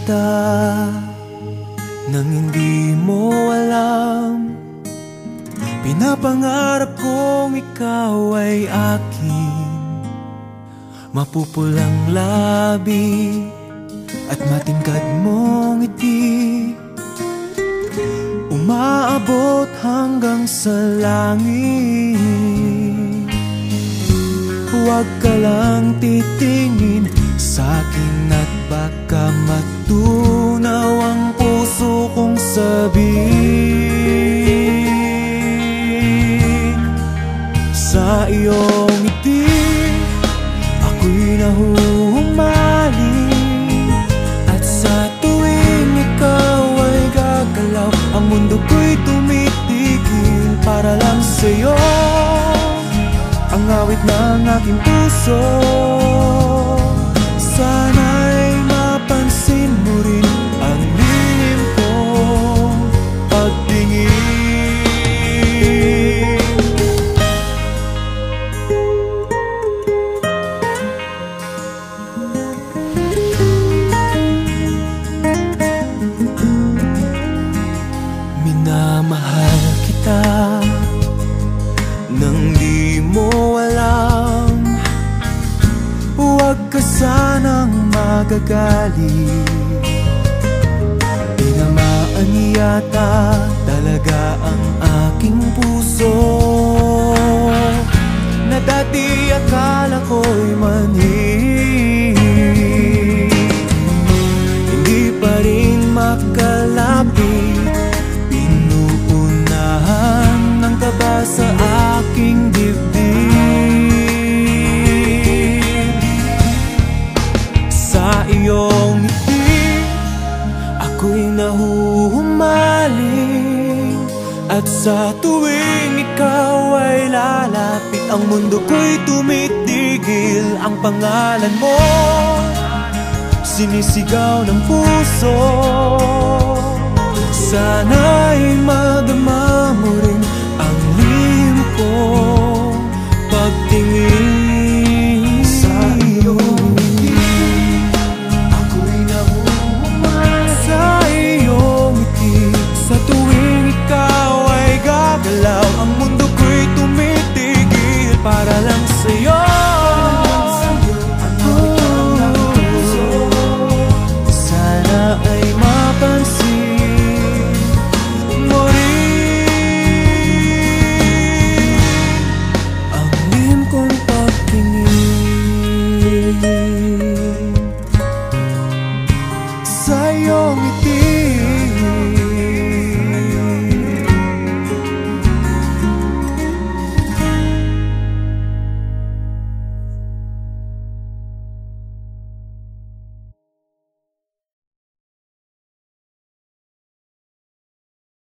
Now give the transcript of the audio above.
kita nang hindi mo alam. Pinapangarap kong ikaw ay akin, mapupulang labi at matingkad mong ngiti, umaabot hanggang sa langit. Huwag ka lang titingin sa'kin at baka matunaw ang puso kong sabihin. Sa iyong ngiti ako'y nahuhumaling, at sa tuwing ikaw ay gagalaw, ang mundo ko'y tumitigil para lang sa'yo. Ang awit ng aking puso, sana'y mapansin mo rin ang lihim kong pagtingin. Minamahal kita nang di mo alam. Huwag ka sanang magagalit, tinamaan yata talaga ang aking puso, na dati akala ko'y manhid. Hindi pa rin makalapit, pinuunahan ng kaba sa aking dibdib. Sa iyong ngiti ako'y nahuhumaling, at sa tuwing ikaw ay lalapit, ang mundo ko'y tumitigil. Ang pangalan mo sinisigaw ng puso, sana'y